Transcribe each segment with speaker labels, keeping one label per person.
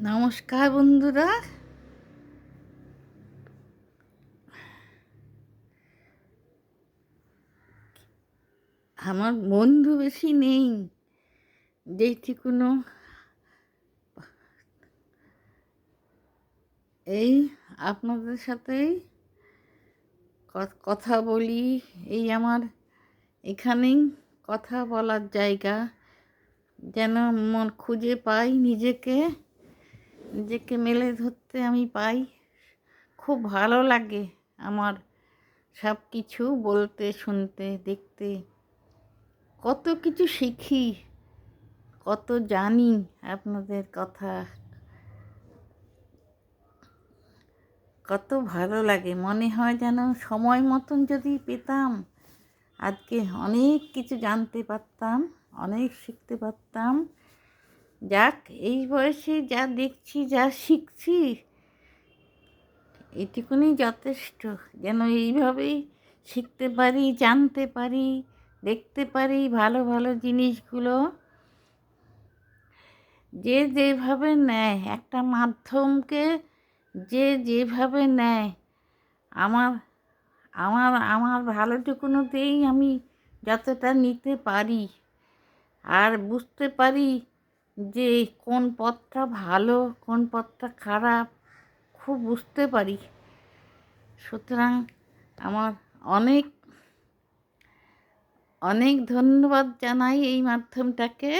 Speaker 1: নমস্কার বন্ধুরা। আমার বন্ধু বেশি নেই, যেইটুকুনো এই আপনাদের সাথেই কথা বলি। এই আমার এখানেই কথা বলার জায়গা, যেন মন খুঁজে পাই নিজেকে নিজেকে মেলে ধরতে আমি পাই। খুব ভালো লাগে আমার সব কিছু বলতে, শুনতে, দেখতে। কত কিছু শিখি, কত জানি আপনাদের কথা। কত ভালো লাগে, মনে হয় যেন সময় মতন যদি পেতাম আজকে অনেক কিছু জানতে পারতাম, অনেক শিখতে পারতাম। যাক, এই বয়সে যা দেখছি, যা শিখছি, এটুকুনি যথেষ্ট। যেন এইভাবেই শিখতে পারি, জানতে পারি, দেখতে পারি ভালো ভালো জিনিসগুলো। যে যেভাবে নেয় একটা মাধ্যমকে, যে যেভাবে নেয়, আমার আমার আমার ভালোটুকুনোতেই আমি যতটা নিতে পারি আর বুঝতে পারি যে কোন পথটা ভালো, কোন পথটা খারাপ, খুব বুঝতে পারি। সুতরাং আমার অনেক অনেক ধন্যবাদ জানাই এই মাধ্যমটাকে।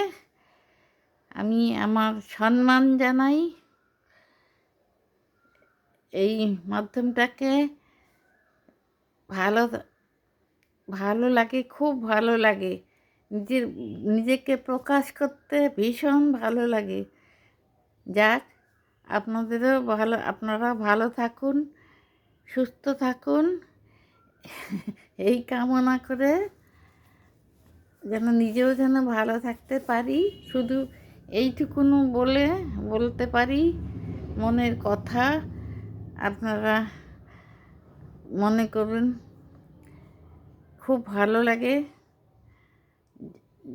Speaker 1: আমি আমার সম্মান জানাই এই মাধ্যমটাকে। ভালো ভালো লাগে, খুব ভালো লাগে। নিজেকে প্রকাশ করতে ভীষণ ভালো লাগে। যাক, আপনারা ভালো থাকুন, সুস্থ থাকুন, এই কামনা করে যেন নিজেও যেন ভালো থাকতে পারি। শুধু এইটুকুনো বলতে পারি মনের কথা। আপনারা মনে করুন, খুব ভালো লাগে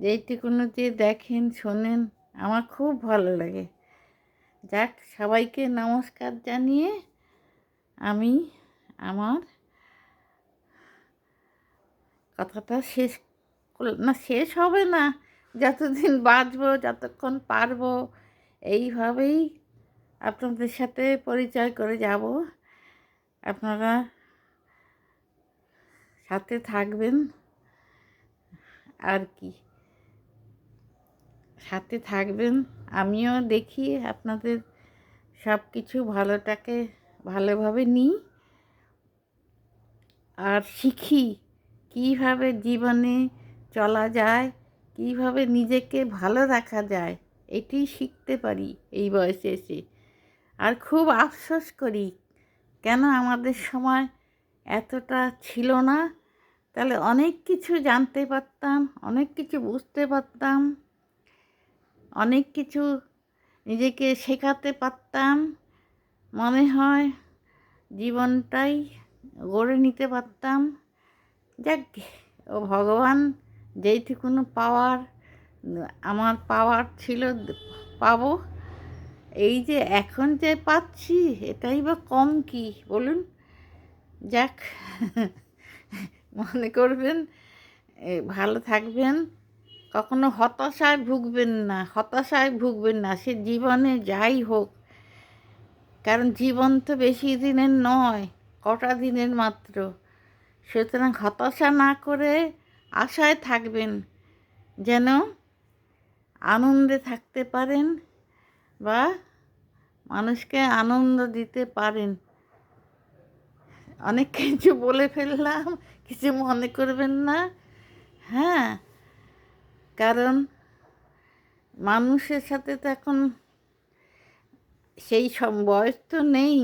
Speaker 1: যেইটুকুনো যে দেখেন, শোনেন, আমার খুব ভালো লাগে। যাক, সবাইকে নমস্কার জানিয়ে আমি আমার কথাটা শেষ হবে না, যতদিন বাঁচবো, যতক্ষণ পারবো, এইভাবেই আপনাদের সাথে পরিচয় করে যাব। আপনারা সাথে থাকবেন, আর কি সাথে থাকবেন। আমিও দেখি আপনাদের সব কিছু ভালোটাকে ভালোভাবে নিই আর শিখি কীভাবে জীবনে চলা যায়, কীভাবে নিজেকে ভালো রাখা যায়। এটি শিখতে পারি এই বয়সে এসে। আর খুব আফসোস করি, কেন আমাদের সময় এতটা ছিল না। তাহলে অনেক কিছু জানতে পারতাম, অনেক কিছু বুঝতে পারতাম, অনেক কিছু নিজেকে শেখাতে পারতাম। মনে হয় জীবনটাই গড়ে নিতে পারতাম। যাক, ও ভগবান যেইটুকুনো আমার পাওয়ার ছিল পাবো, এই যে এখন যে পাচ্ছি, এটাই বা কম কি বলুন। যাক, মনে করবেন, ভালো থাকবেন, কখনো হতাশায় ভুগবেন না, সে জীবনে যাই হোক। কারণ জীবন তো বেশি দিনের নয়, কটা দিনের মাত্র। সুতরাং হতাশা না করে আশায় থাকবেন, যেন আনন্দে থাকতে পারেন বা মানুষকে আনন্দ দিতে পারেন। অনেক কিছু বলে ফেললাম, কিছু মনে করবেন না। হ্যাঁ, কারণ মানুষের সাথে তো এখন সেই সব বয়স তো নেই।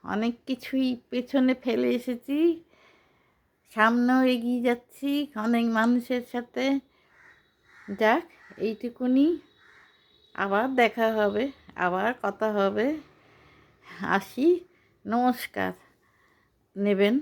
Speaker 1: অনেক কিছুই পেছনে ফেলে এসেছি, সামনেও এগিয়ে যাচ্ছি অনেক মানুষের সাথে। যাক, এইটুকুনি। আবার দেখা হবে, আবার কথা হবে। আসি, নমস্কার নেবেন।